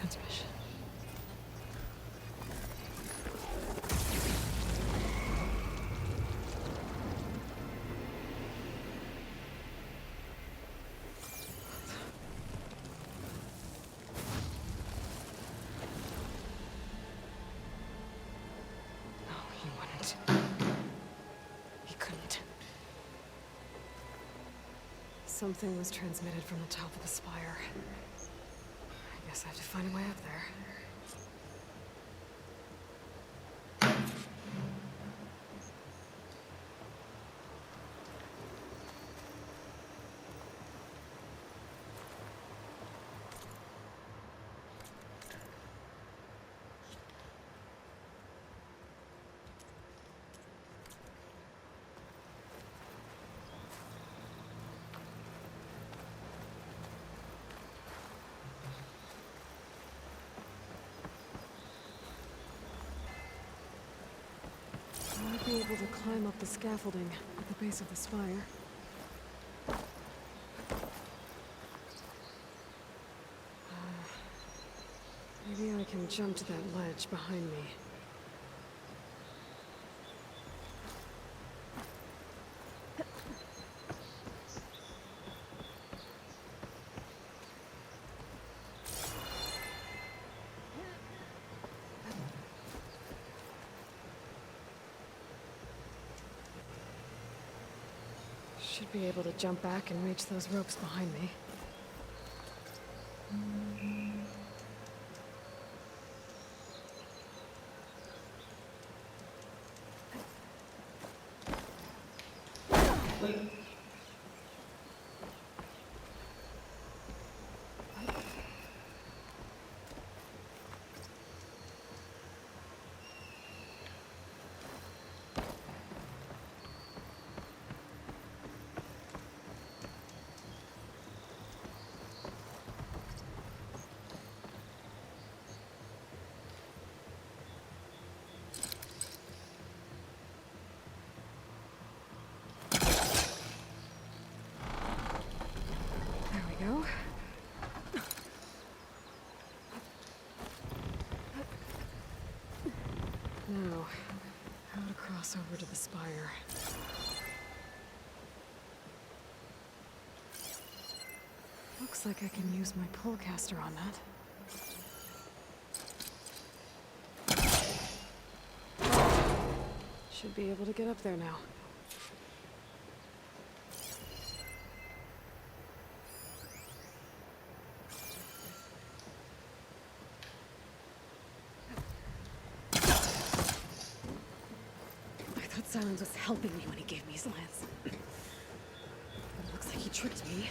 transmission. No, he wouldn't. He couldn't. Something was transmitted from the top of the spire. I guess I have to find a way up there. I might be able to climb up the scaffolding at the base of the spire. Maybe I can jump to that ledge behind me. Should be able to jump back and reach those ropes behind me. Go. Now, how to cross over to the spire. Looks like I can use my pullcaster on that. Should be able to get up there now. Silence was helping me when he gave me his lance. But it looks like he tricked me.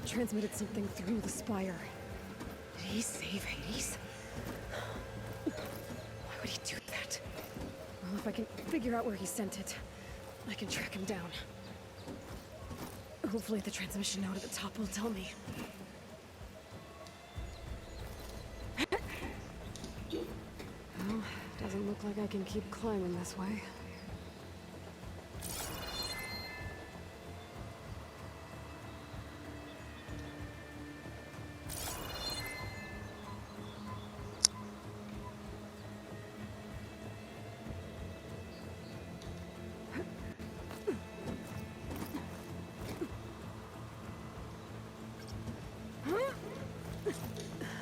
Transmitted something through the spire. Did he save Hades? Why would he do that? Well, if I can figure out where he sent it, I can track him down. Hopefully the transmission node at the top will tell me. Well, doesn't look like I can keep climbing this way.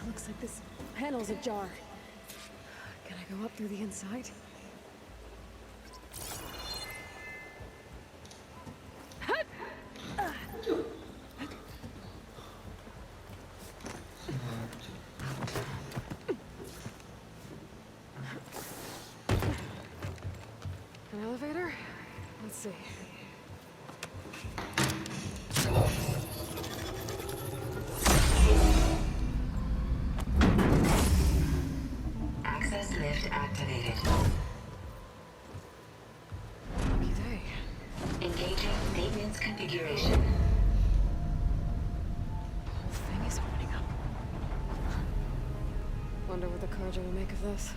Looks like this panel's ajar. Can I go up through the inside? An elevator? Let's see. Access lift activated. Lucky day. Engaging maintenance configuration. The whole thing is opening up. Wonder what the Carja will make of this.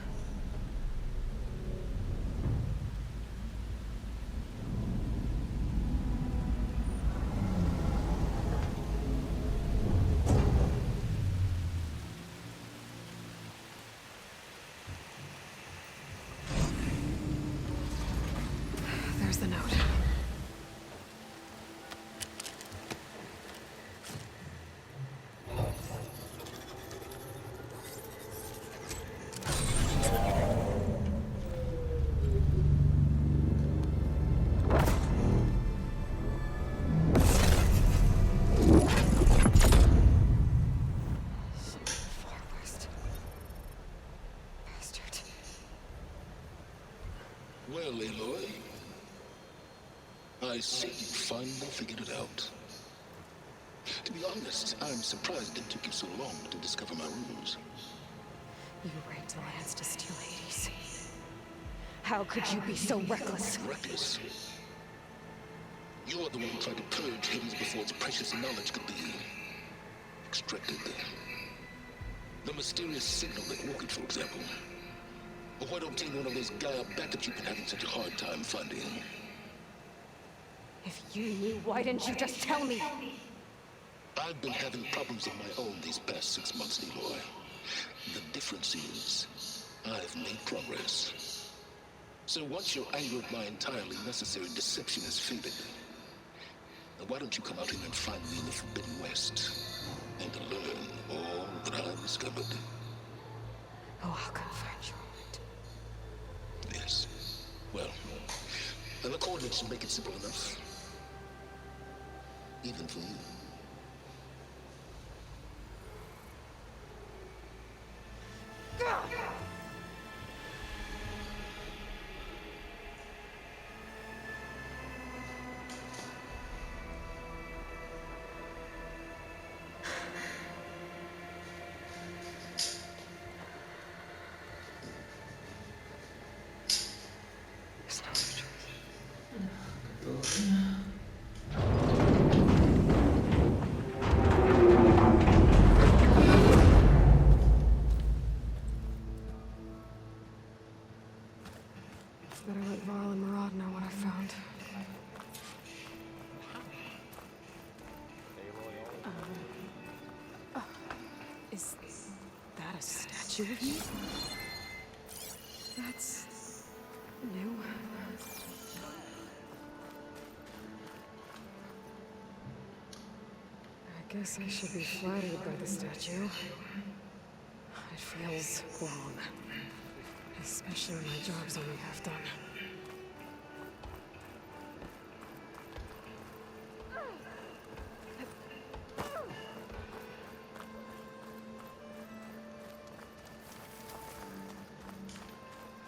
Well, Aloy, I see you finally figured it out. To be honest, I'm surprised it took you so long to discover my rules. You raped the lands to steal Hades. How could you be so reckless? Reckless. You're the one who tried to purge Hades before its precious knowledge could be extracted. The mysterious signal that woke it, for example. Or why don't take one of those Gaia back that you've been having such a hard time finding? If you knew, why didn't you just tell me? I've been having problems of my own these past 6 months, Aloy. The difference is, I've made progress. So once your anger at my entirely necessary deception has faded, now why don't you come out here and find me in the Forbidden West, and learn all that I've discovered? Oh, I'll come find you. Yes. Well, and the coordinates should make it simple enough. Even for you. Better let Varl and Murad know what I found. Is that a statue of you? That's new. I guess I should be flattered by the statue. It feels wrong. Especially when my job's only half done.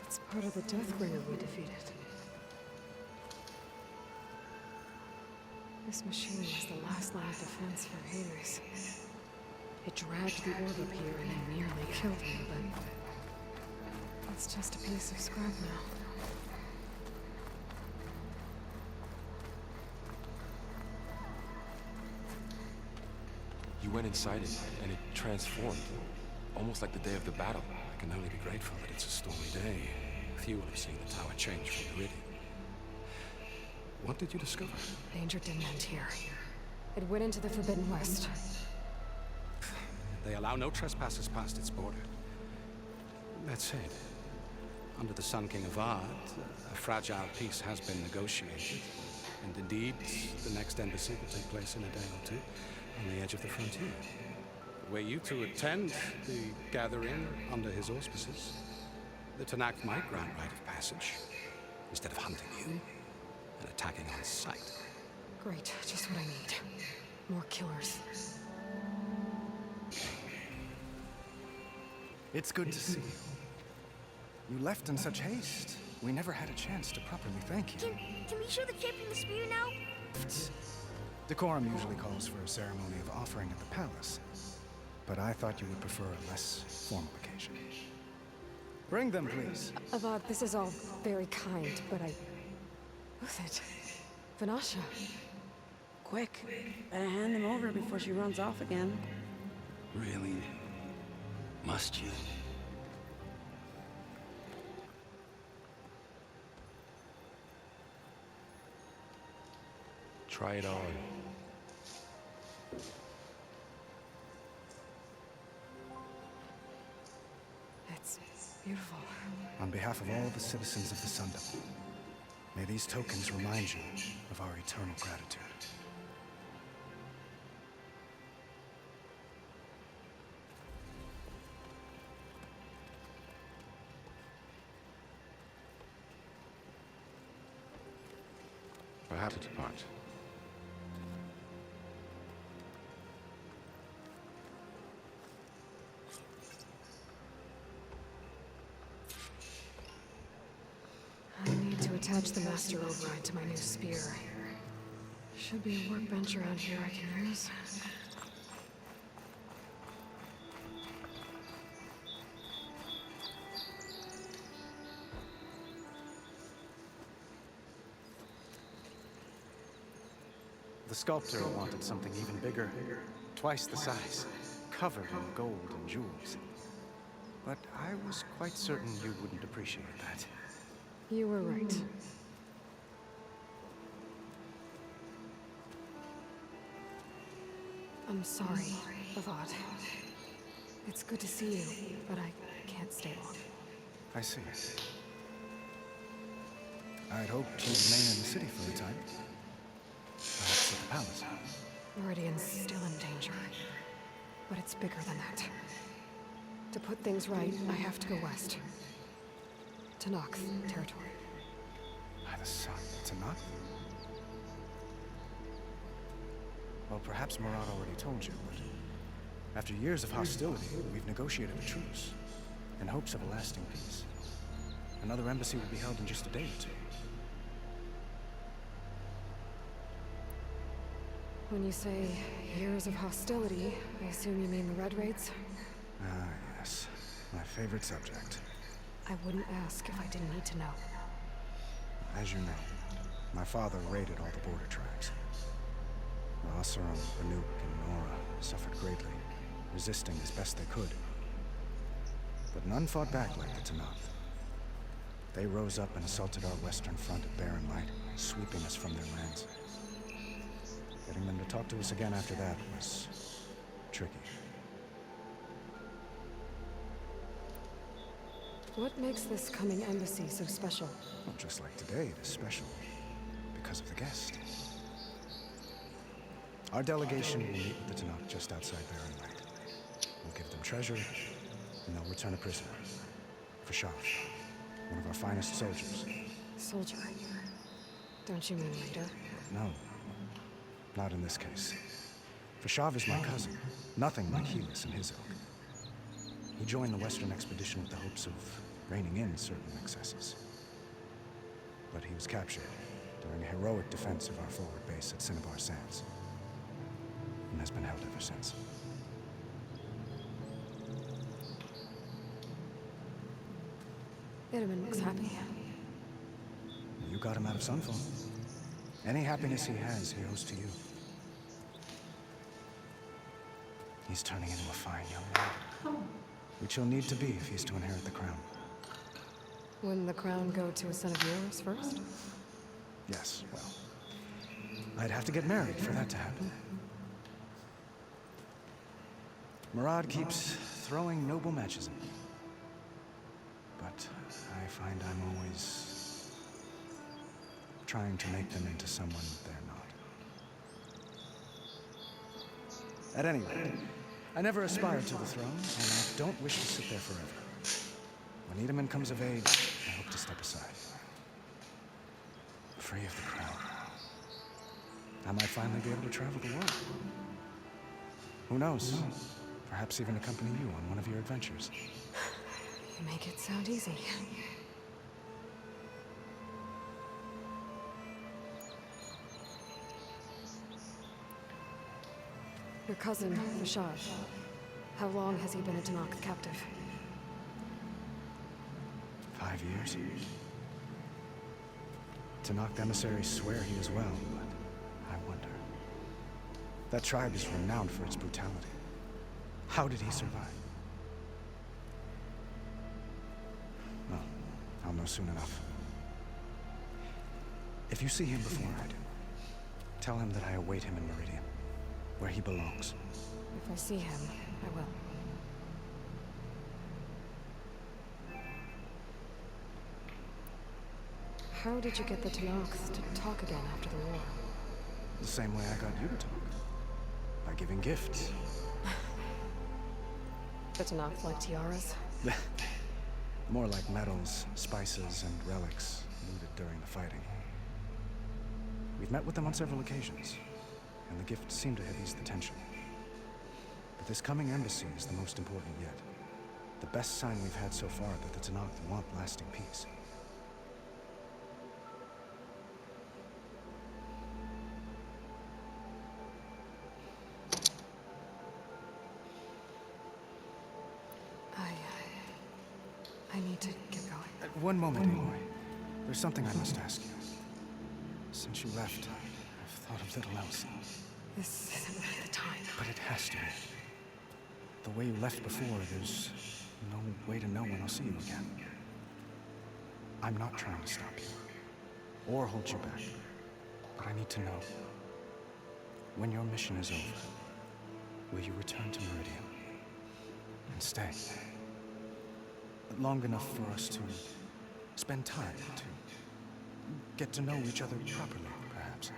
It's part of the Deathbringer we defeated. This machine was the last line of defense for Hades. It dragged the orb up here and it nearly killed me, but it's just a piece of scrap now. You went inside it, and it transformed. Almost like the day of the battle. I can only be grateful that it's a stormy day. Few will have seen the tower change from Meridian. What did you discover? Danger didn't end here. It went into the Forbidden West. They allow no trespassers past its border. That said, under the Sun King of Ard, a fragile peace has been negotiated. And indeed, the next embassy will take place in a day or two, on the edge of the frontier. Were you to attend the gathering under his auspices, the Tanakh might grant right of passage, instead of hunting you and attacking on sight. Great, just what I need. More killers. It's good to see you. You left in such haste. We never had a chance to properly thank you. Can we show the champion the spear now? Decorum usually calls for a ceremony of offering at the palace, but I thought you would prefer a less formal occasion. Bring them, please. Avad, this is all very kind, but Who's it? Vanasha. Quick, better hand them over before she runs off again. Really? Must you? Try it on. It's beautiful. On behalf of all the citizens of the Sundom, may these tokens remind you of our eternal gratitude. Perhaps to depart. I need to attach the master override to my new spear. Should be a workbench around here I can use. The sculptor wanted something even bigger, twice the size, covered in gold and jewels. But I was quite certain you wouldn't appreciate that. You were right. I'm sorry, Avad. It's good to see you, but I can't stay long. I see. I'd hoped to remain in the city for a time. Perhaps at the palace. Meridian's still in danger. But it's bigger than that. To put things right, I have to go west. To Nox territory. By the sun, Tanakh? Well, perhaps Murad already told you, but after years of hostility, we've negotiated a truce in hopes of a lasting peace. Another embassy will be held in just a day or two. When you say years of hostility, I assume you mean the Red Raids? Ah, yes. My favorite subject. I wouldn't ask if I didn't need to know. As you know, my father raided all the border tribes. Asaram, Banuk, and Nora suffered greatly, resisting as best they could. But none fought back like the Tanakh. They rose up and assaulted our western front at Barren Light, sweeping us from their lands. Getting them to talk to us again after that was tricky. What makes this coming embassy so special? Well, just like today, it is special because of the guest. Our delegation will meet with the Tanakh just outside Barren Light. We'll give them treasure, and they'll return a prisoner. Fashav, one of our finest soldiers. Soldier? Don't you mean leader? No, not in this case. Fashav is my cousin, nothing like Helis and his ilk. He joined the Western expedition with the hopes of reining in certain excesses. But he was captured during a heroic defense of our forward base at Cinnabar Sands, and has been held ever since. Itaman looks happy. You got him out of Sunfall. Any happiness he has, he owes to you. He's turning into a fine young man, which he'll need to be if he's to inherit the crown. Wouldn't the crown go to a son of yours first? Yes, well, I'd have to get married for that to happen. Murad keeps throwing noble matches at me. But I find I'm always trying to make them into someone they're not. At any rate, I never aspired to the throne, and I don't wish to sit there forever. When Itaman comes of age, I hope to step aside. Free of the crown. I might finally be able to travel the world. Who knows? Perhaps even accompany you on one of your adventures. You make it sound easy. Your cousin, Fashav. How long has he been a Tanakh captive? 5 years. Tanakh emissaries swear he is well, but I wonder. That tribe is renowned for its brutality. How did he survive? Well, I'll know soon enough. If you see him before I do, tell him that I await him in Meridian, where he belongs. If I see him, I will. How did you get the Tanakhs to talk again after the war? The same way I got you to talk. By giving gifts. The Tanakhs like tiaras? More like medals, spices, and relics looted during the fighting. We've met with them on several occasions, and the gifts seem to have eased the tension. But this coming embassy is the most important yet. The best sign we've had so far that the Tanakh want lasting peace. I need to get going. One moment, Aloy. There's something I must ask you. Since you left, I've thought of little else. This isn't really the time. But it has to be. The way you left before, there's no way to know when I'll see you again. I'm not trying to stop you, or hold you back. But I need to know, when your mission is over, will you return to Meridian? And stay? Long enough for us to spend time, to get to know each other properly, perhaps.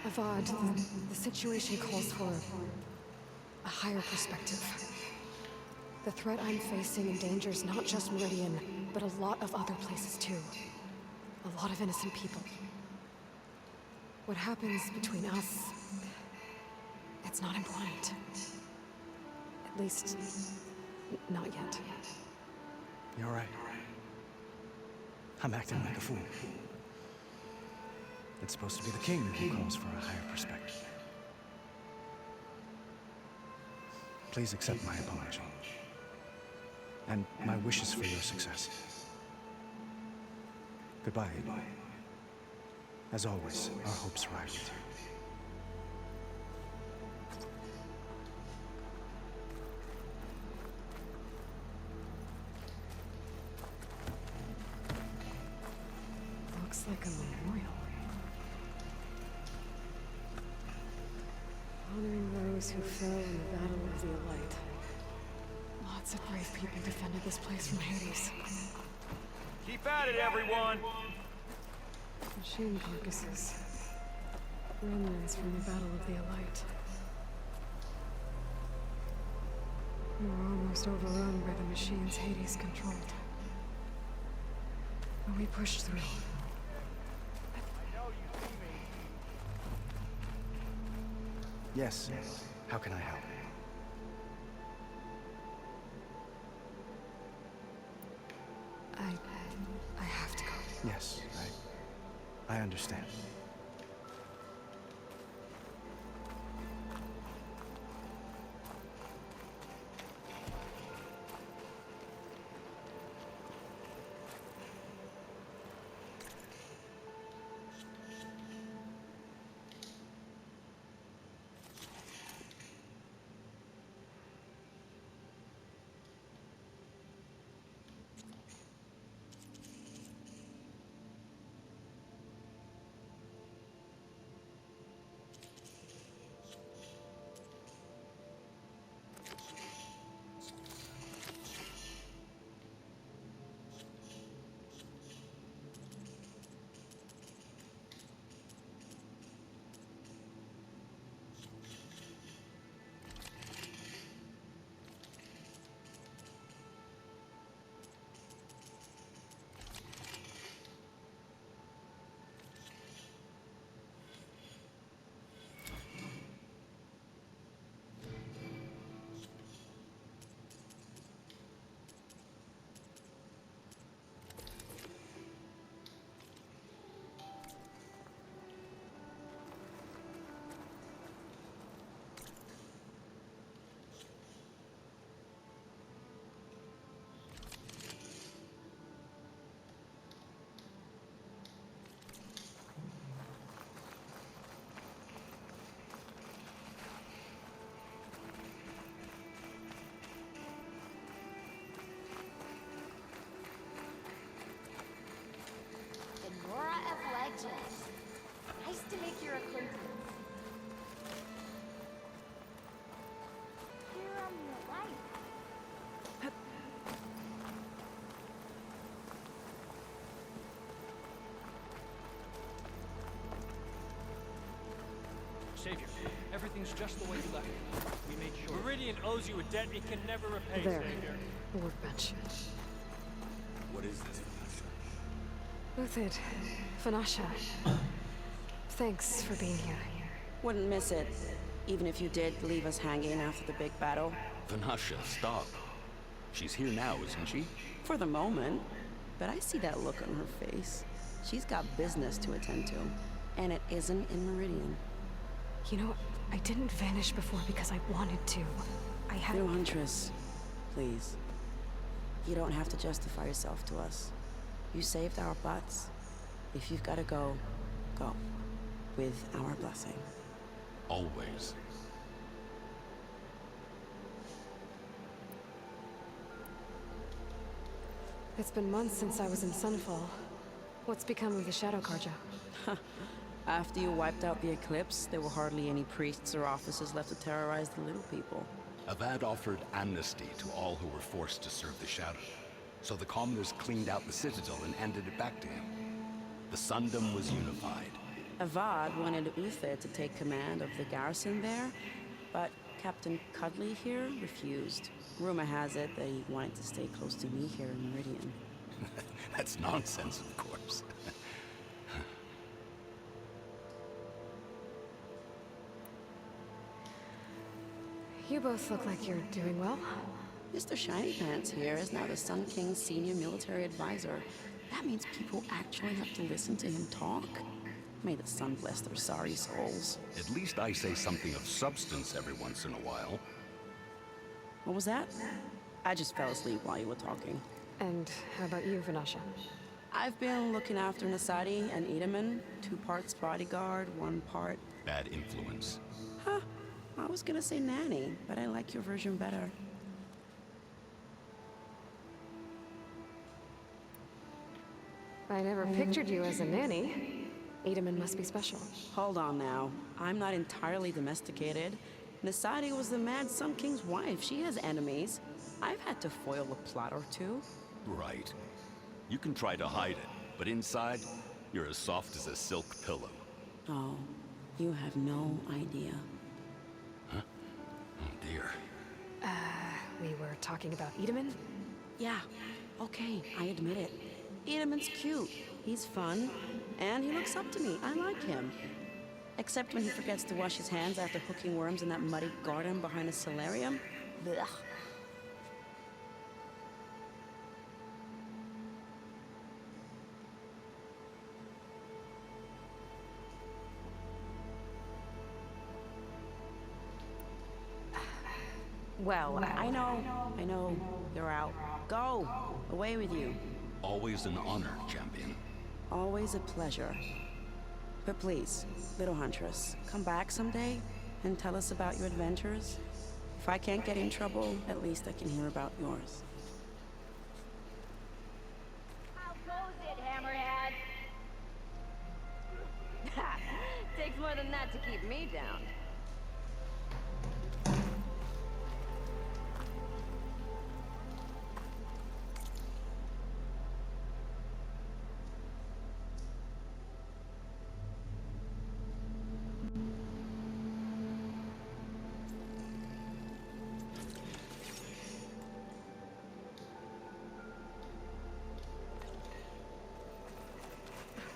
Avad, the situation calls for a higher perspective. The threat I'm facing endangers not just Meridian, but a lot of other places too. A lot of innocent people. What happens between us, it's not important. At least, not yet. You're right. I'm acting like a fool. It's supposed to be the king who calls for a higher perspective. Please accept my apology. And my wishes for your success. Goodbye, Aloy. As always, our hopes ride with you. Looks like a memorial. Honoring those who fell in the Battle of the Elite. Lots of brave people defended this place from Hades. Keep at it, everyone! Machine carcasses. Remnants from the Battle of the Elite. We were almost overrun by the machines Hades controlled. But we pushed through. Yes. How can I help? I have to go. Yes, I understand. Nice to make your acquaintance. Here on the right. Savior, everything's just the way you left it. We made sure. Meridian owes you a debt it can never repay, There. Savior. The workbench. What is this, Vanessa? Uthid, Vanasha. Thanks for being here. Wouldn't miss it, even if you did leave us hanging after the big battle. Vanasha, stop. She's here now, isn't she? For the moment. But I see that look on her face. She's got business to attend to. And it isn't in Meridian. You know, I didn't vanish before because I wanted to. I had... No, Huntress. Please. You don't have to justify yourself to us. You saved our butts. If you've got to go, go. With our blessing. Always. It's been months since I was in Sunfall. What's become of the Shadow Karja? After you wiped out the Eclipse, there were hardly any priests or officers left to terrorize the little people. Avad offered amnesty to all who were forced to serve the Shadow. So the commoners cleaned out the Citadel and handed it back to him. The Sundom was unified. Avad wanted Uther to take command of the garrison there, but Captain Cudley here refused. Rumor has it that he wanted to stay close to me here in Meridian. That's nonsense, of course. You both look like you're doing well. Mr. Shiny Pants here is now the Sun King's senior military advisor. That means people actually have to listen to him talk? May the sun bless their sorry souls. At least I say something of substance every once in a while. What was that? I just fell asleep while you were talking. And how about you, Vanasha? I've been looking after Nasadi and Edaman. 2 parts bodyguard, 1 part... Bad influence. Huh. I was gonna say nanny, but I like your version better. I never pictured you as a nanny. Edaman must be special. Hold on now. I'm not entirely domesticated. Nasadi was the Mad Sun King's wife. She has enemies. I've had to foil a plot or 2. Right. You can try to hide it, but inside, you're as soft as a silk pillow. Oh, you have no idea. Huh? Oh dear. We were talking about Edaman? Yeah, okay, I admit it. Edaman's cute. He's fun. And he looks up to me. I like him. Except when he forgets to wash his hands after hooking worms in that muddy garden behind a solarium. Blech. Well, I know. You're out. Go! Away with you. Always an honor, champion. Always a pleasure. But please, little Huntress, come back someday and tell us about your adventures. If I can't get in trouble, at least I can hear about yours. How goes it, Hammerhead? Takes more than that to keep me down.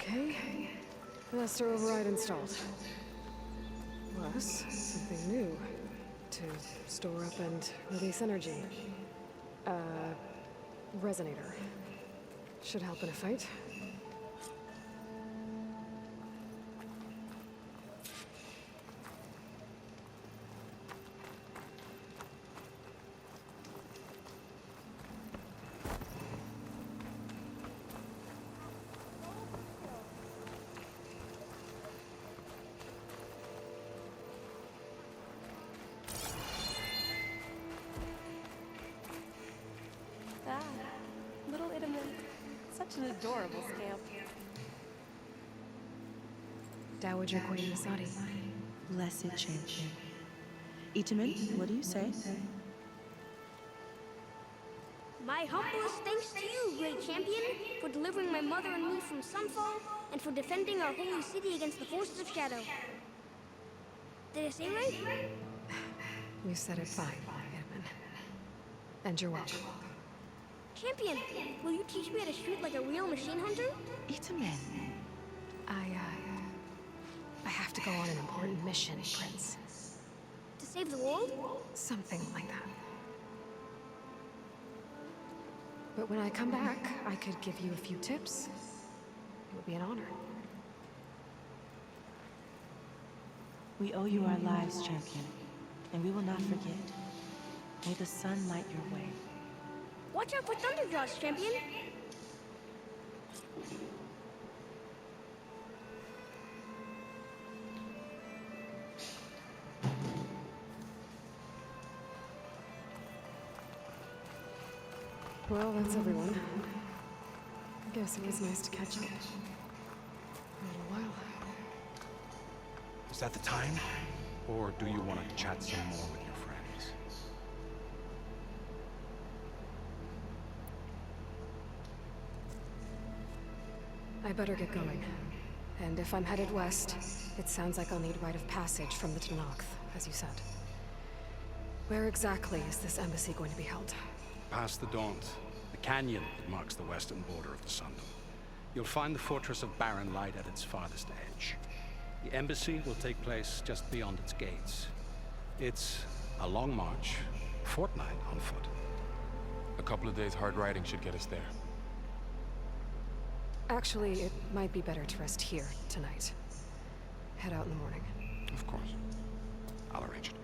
Okay. Master override installed. Plus, something new. To store up and release energy. Resonator. Should help in a fight. Ah, little Edaman. Such an adorable scamp. Dowager Queen Masadi. Blessed champion. Itaman, what do you say? My humblest thanks to you, great champion, for delivering my mother and me from Sunfall, and for defending our holy city against the forces of Shadow. Did I say right? You said it fine, Edmund. And you're welcome. Champion, will you teach me how to shoot like a real machine hunter? Itamen. I have to go on an important mission, Prince. To save the world? Something like that. But when I come back, I could give you a few tips. It would be an honor. We owe you our lives, Champion, and we will not forget. May the sun light your way. Watch out for Thunderjaws, Champion! Well, that's everyone. I guess it was nice to catch up. For a little while. Is that the time? Or do you want to chat some more with your friends? I better get going. And if I'm headed west, it sounds like I'll need rite of passage from the Tenakth, as you said. Where exactly is this embassy going to be held? Past the Daunt, the canyon that marks the western border of the Sundom. You'll find the fortress of Barren Light at its farthest edge. The embassy will take place just beyond its gates. It's a long march, a fortnight on foot. A couple of days hard riding should get us there. Actually, it might be better to rest here tonight. Head out in the morning. Of course. I'll arrange it.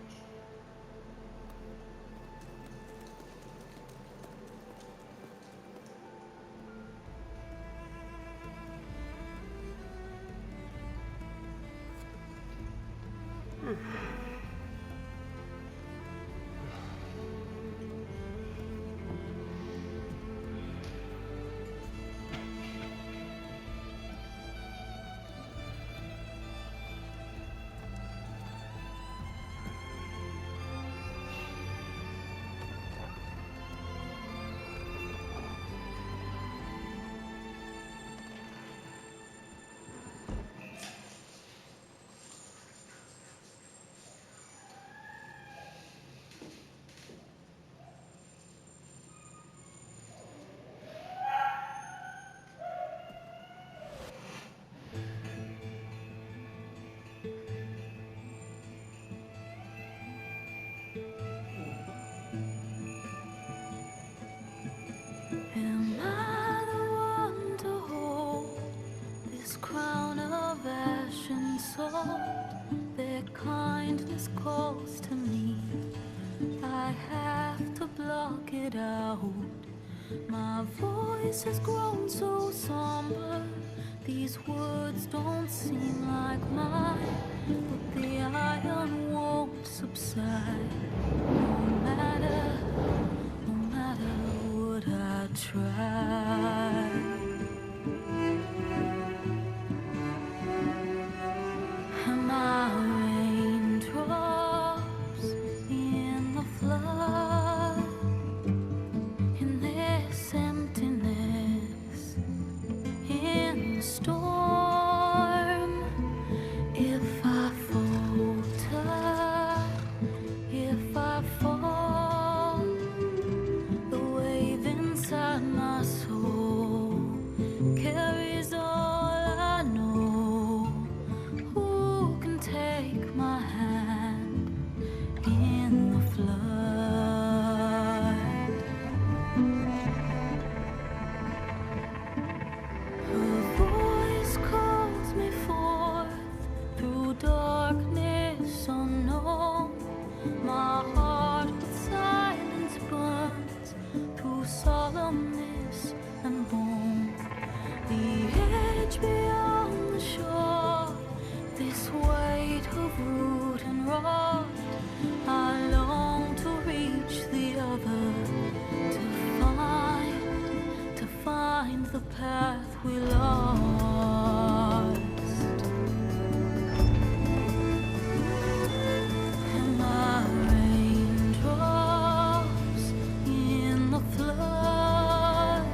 Am I the one to hold this crown of ash and salt? Their kindness calls to me. I have to block it out. My voice has grown so somber. These words don't seem like mine, but the iron won't subside. No matter what I try. Am I raindrops in the flood? In this emptiness, in the storm, if I falter, if I fall, the wave inside my soul carries all I know. Who can take my hand in the flood? Her voice calls me forth through darkness unknown. My heart with silence burns through solemnness and bone. The edge beyond the shore, this weight of root and rod. I long to reach the other, to find the path we lost. Am I raindrops in the flood?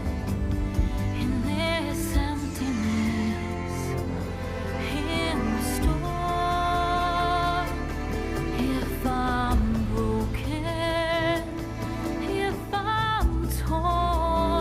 In this emptiness, in the storm, if I'm broken, if I'm torn.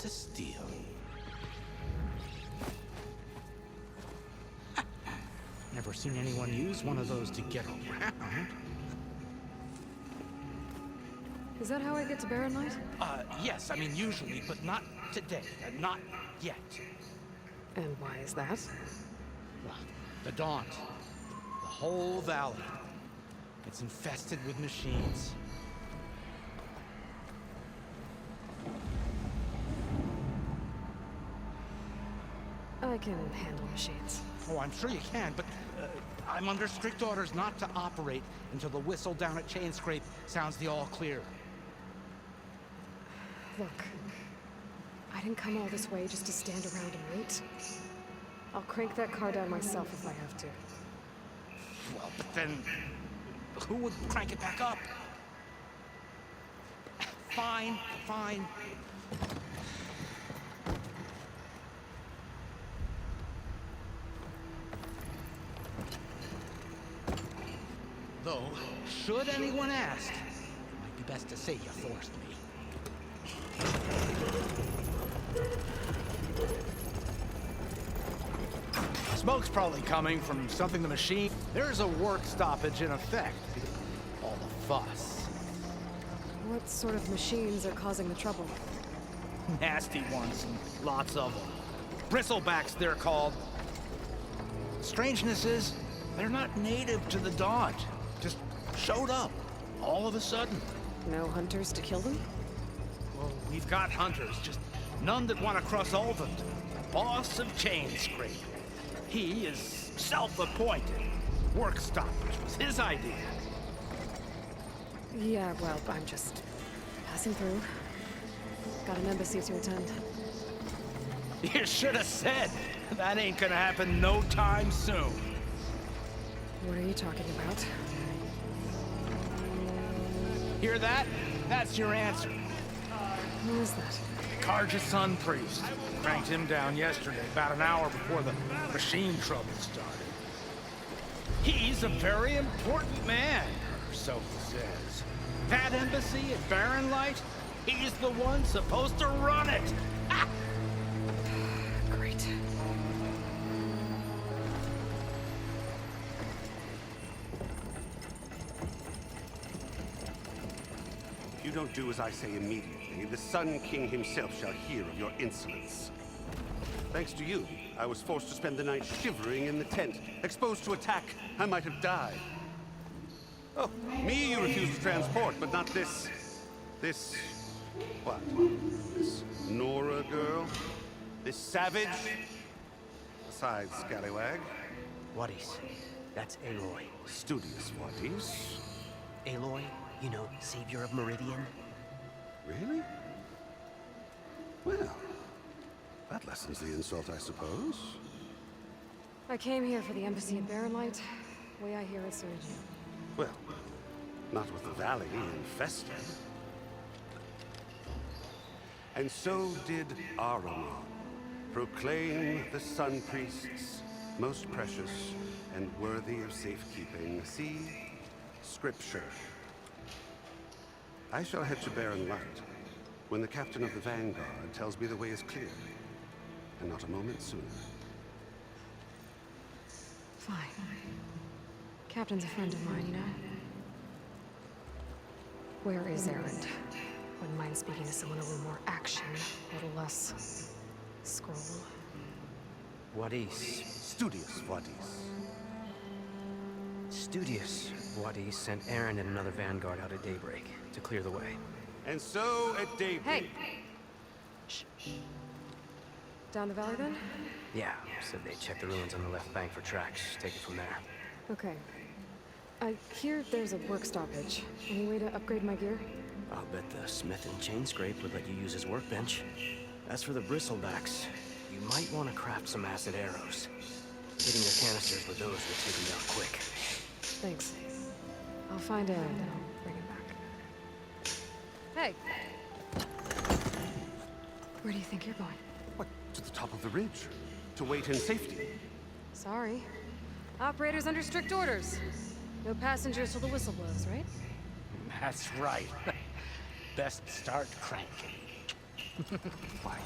to steal. Never seen anyone use one of those to get around. Is that how I get to Barren Light? Yes, I mean usually, but not today. Not yet. And why is that? Well, the Daunt. The whole valley. It's infested with machines. I can handle machines. Oh, I'm sure you can, but I'm under strict orders not to operate until the whistle down at Chainscrape sounds the all clear. Look, I didn't come all this way just to stand around and wait. I'll crank that car down myself if I have to. Well, but then who would crank it back up? Fine, fine. Though, should anyone ask, it might be best to say you forced me. Smoke's probably coming from something the machine... There's a work stoppage in effect. All the fuss. What sort of machines are causing the trouble? Nasty ones, and lots of them. Bristlebacks, they're called. Strangeness is, they're not native to the Daunt. Just showed up, all of a sudden. No hunters to kill them? Well, we've got hunters, just none that want to cross over. The boss of Chainscrape. He is self-appointed. Work stoppage was his idea. Yeah, well, I'm just passing through. Got an embassy to attend. You should have said. That ain't gonna happen no time soon. What are you talking about? Hear that? That's your answer. Who is that? Karja's son priest. Cranked him down yesterday, about an hour before the machine trouble started. He's a very important man, or so he says. That embassy at Barren Light, he's the one supposed to run it. Ah! Great. If you don't do as I say immediately, the Sun King himself shall hear of your insolence. Thanks to you, I was forced to spend the night shivering in the tent. Exposed to attack, I might have died. Oh, me you refuse to transport, but not this... what? This Nora girl? This savage? Besides, scallywag. Wadis. That's Aloy. Studious Wadis. Aloy, you know, savior of Meridian. Really? Well, that lessens the insult, I suppose. I came here for the embassy at Barren Light. Way I hear it's urgent. Well, not with the valley infested. And so did Ahriman, proclaim the Sun Priests most precious and worthy of safekeeping. See, Scripture. I shall head to Barren Light when the captain of the Vanguard tells me the way is clear, and not a moment sooner. Fine. Captain's a friend of mine, you know? Where is Erend? Wouldn't mind speaking to someone a little more action, a little less scroll. Wadis. Studious Wadis. Studious Wadis sent Aaron and another Vanguard out at daybreak to clear the way. And so at daybreak... Hey! Shh. Down the valley then? Yeah, said they checked the ruins on the left bank for tracks. Take it from there. Okay. I hear there's a work stoppage. Any way to upgrade my gear? I'll bet the smith in Chainscrape would let you use his workbench. As for the bristlebacks, you might want to craft some acid arrows. Hitting your canisters with those will take them down quick. Thanks. I'll find Aaron and I'll bring him back. Hey! Where do you think you're going? What, to the top of the ridge? To wait in safety? Sorry. Operator's under strict orders. No passengers till the whistle blows, right? That's right. Best start cranking. Why?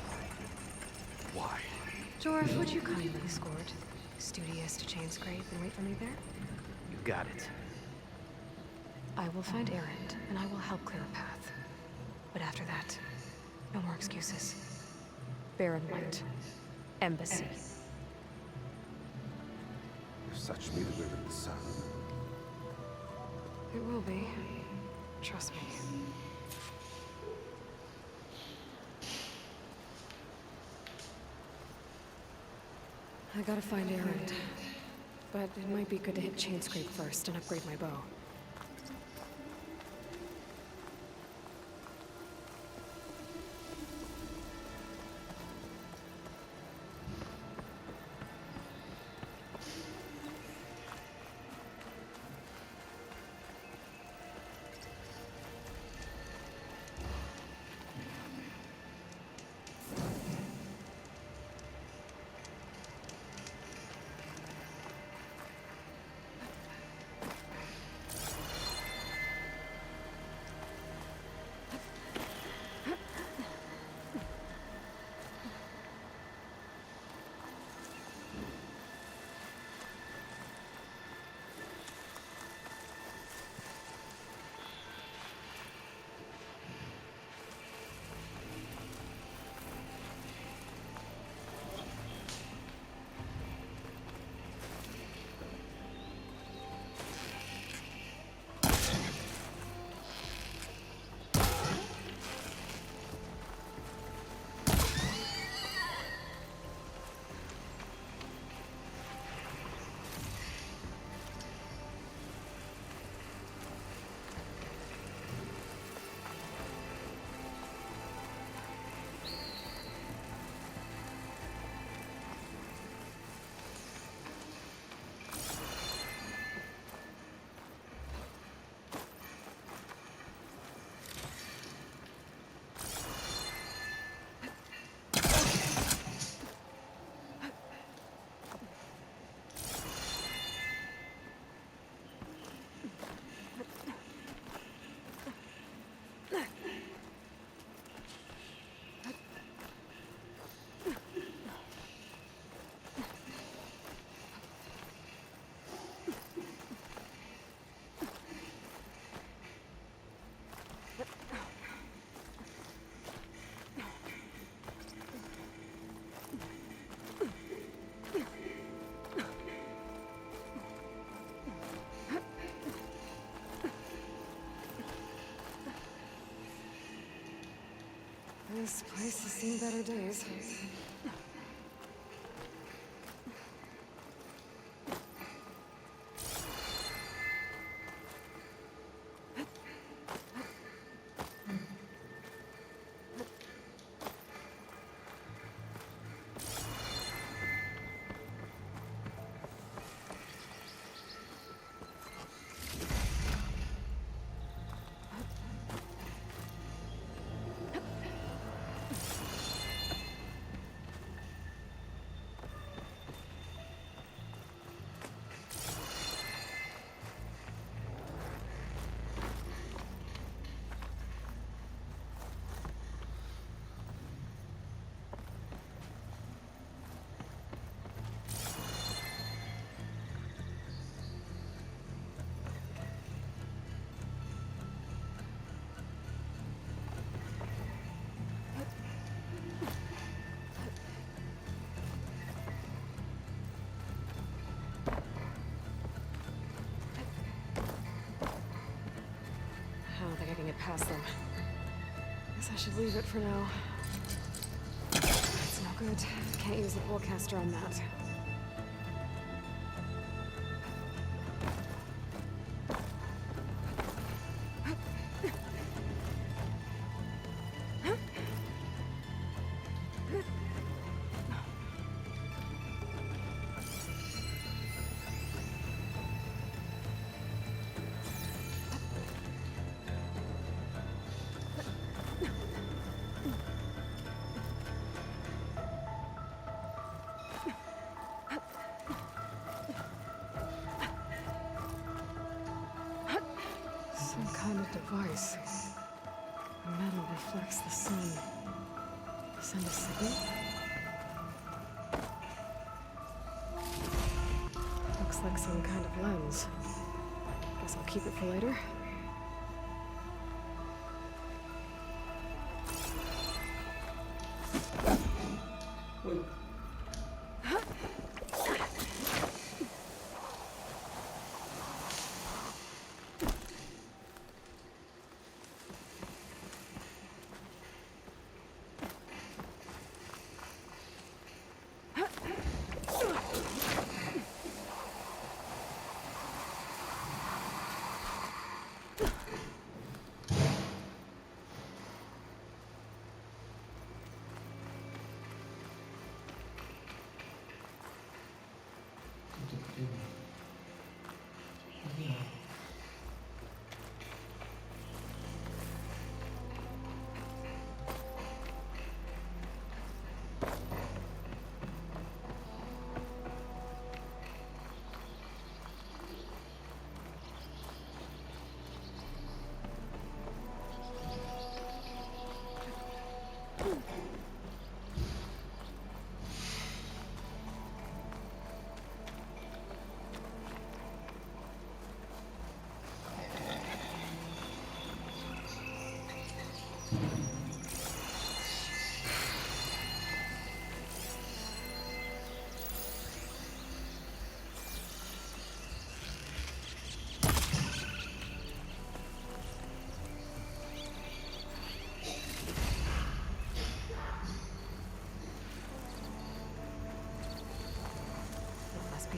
Why? Jorf, would you kindly escort Studious to Chainscrape and wait for me there? You got it. I will find Erend, and I will help clear a path. But after that, no more excuses. Baron White. Embassy. If such be the will of the sun. It will be. Trust me. I gotta find Erend. But it might be good to hit Chainscrape first and upgrade my bow. This place has seen better days. I don't think I can get past them. Guess I should leave it for now. It's no good. Can't use the forecaster on that. Some kind of device. The metal reflects the sun. Send a signal? Looks like some kind of lens. Guess I'll keep it for later.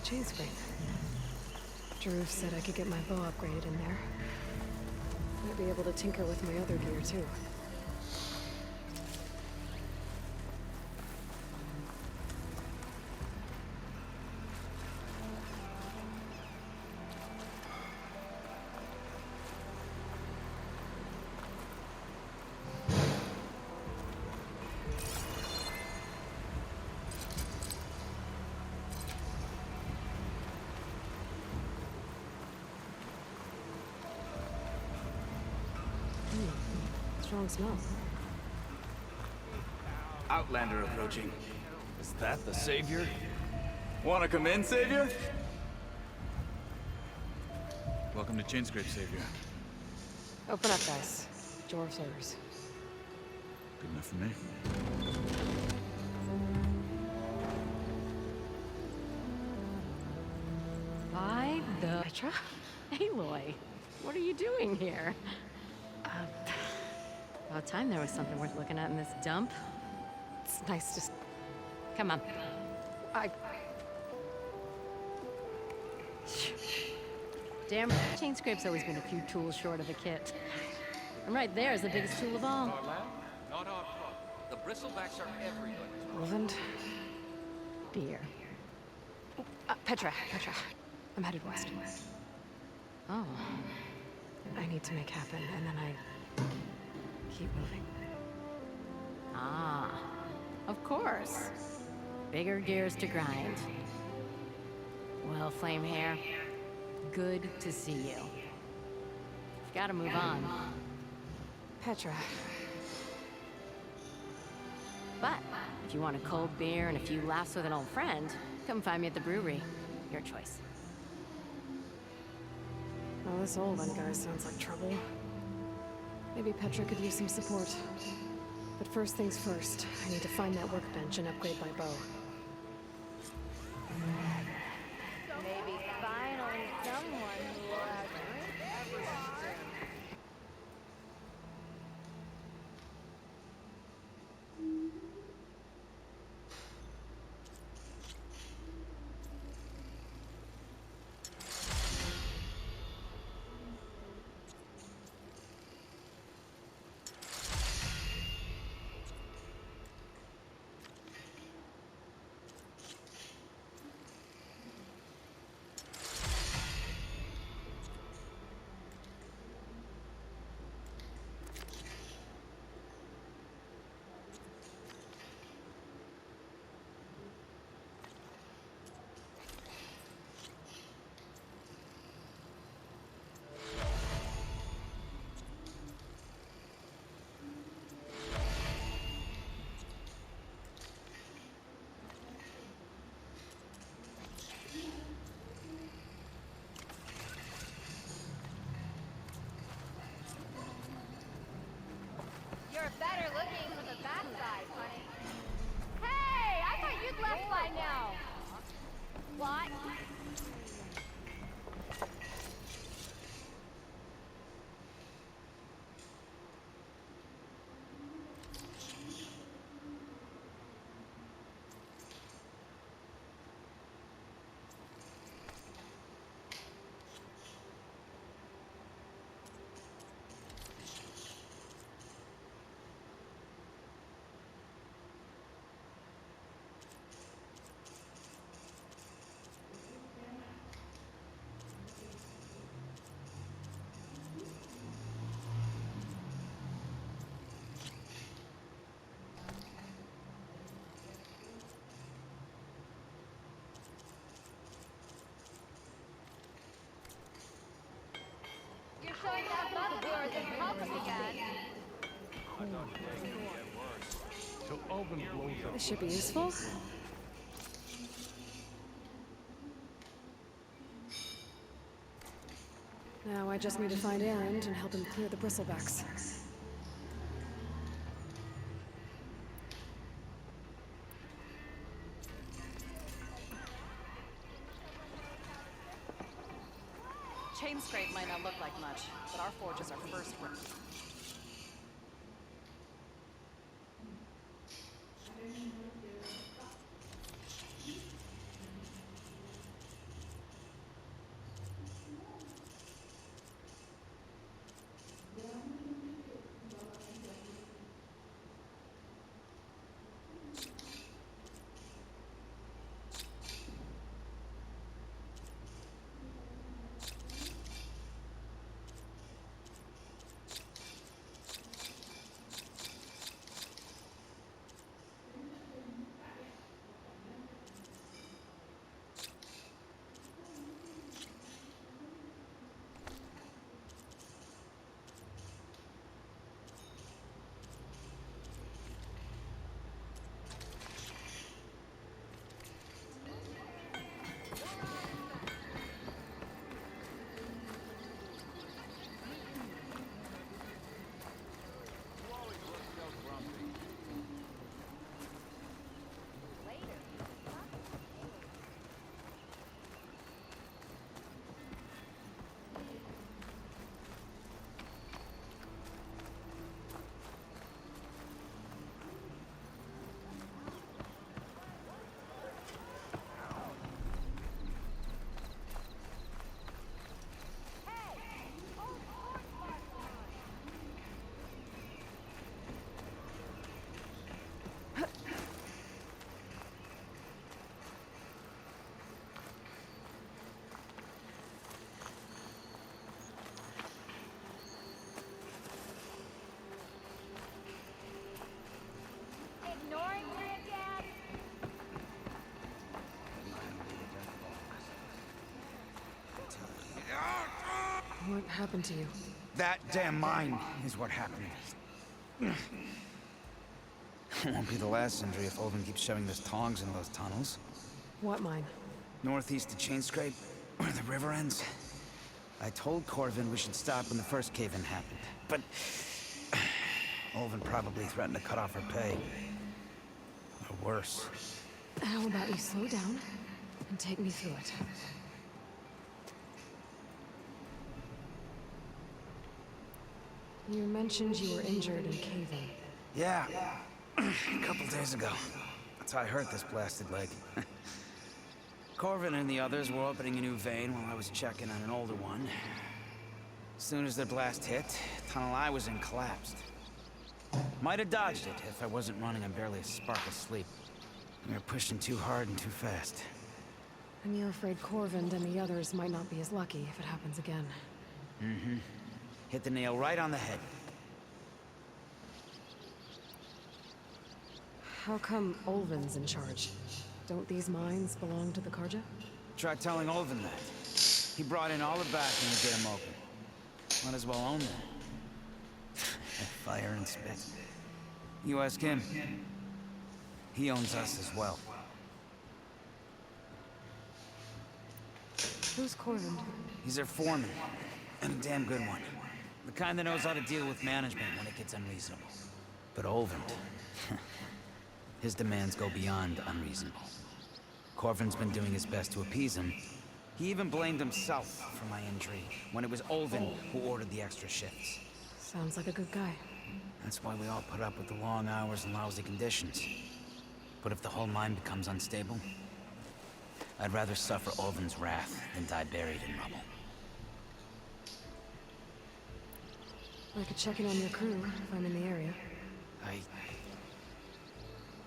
Chain spring. Drew said I could get my bow upgraded in there. Might be able to tinker with my other gear too. Strong smell. Outlander approaching. Is that the Savior? Wanna come in, Savior? Welcome to Chainscrape, Savior. Open up, guys. Dwarf's orders. Good enough for me. By the... Petra? Aloy, what are you doing here? About time there was something worth looking at in this dump. It's nice to... Come on. Damn, Chainscrape's always been a few tools short of a kit. And right there is the biggest tool of all. Our land, not our club. The bristlebacks are everybody's. Roland? Beer. Petra. I'm headed west. Oh. I need to make happen, and then I... keep moving. Ah, of course. Bigger gears to grind. Well, Flame Hair, good to see you. You've got to move on. Petra. But if you want a cold beer and a few laughs with an old friend, come find me at the brewery. Your choice. Well, this old one guy sounds like trouble. Maybe Petra could use some support. But first things first, I need to find that workbench and upgrade my bow. Maybe finally someone who will have Brink everything. are better looking from the backside, honey. Hey, I thought you'd left by now. What? You're showing that butt of yours in public again. Till Oven blows up. This should be useful. Now I just need to find Erend and help him clear the bristlebacks. Chain scrape might not look like much, but our forges are first rate. Ignoring me again? What happened to you? That damn mine is what happened. It won't be the last injury if Oven keeps shoving his tongs in those tunnels. What mine? Northeast of Chain Scrape, where the river ends. I told Corvin we should stop when the first cave-in happened, but Oven probably threatened to cut off her pay. Or worse. How about you slow down and take me through it? You mentioned you were injured in cave-in. Yeah, a couple days ago. That's how I hurt this blasted leg. Corvin and the others were opening a new vein while I was checking on an older one. As soon as their blast hit, the tunnel I was in collapsed. Might have dodged it if I wasn't running on barely a spark of sleep. We were pushing too hard and too fast. And you're afraid Corvin and the others might not be as lucky if it happens again. Mm-hmm. Hit the nail right on the head. How come Olvin's in charge? Don't these mines belong to the Karja? Try telling Olvin that. He brought in all the backing to get him open. Might as well own them. Fire and spit. You ask him. He owns us as well. Who's Corvin? He's their foreman. And a damn good one. The kind that knows how to deal with management when it gets unreasonable. But Olvin, his demands go beyond unreasonable. Corvin's been doing his best to appease him. He even blamed himself for my injury, when it was Olvin who ordered the extra shifts. Sounds like a good guy. That's why we all put up with the long hours and lousy conditions. But if the whole mine becomes unstable, I'd rather suffer Olvin's wrath than die buried in rubble. I could check in on your crew if I'm in the area. I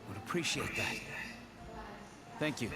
would appreciate that. Thank you.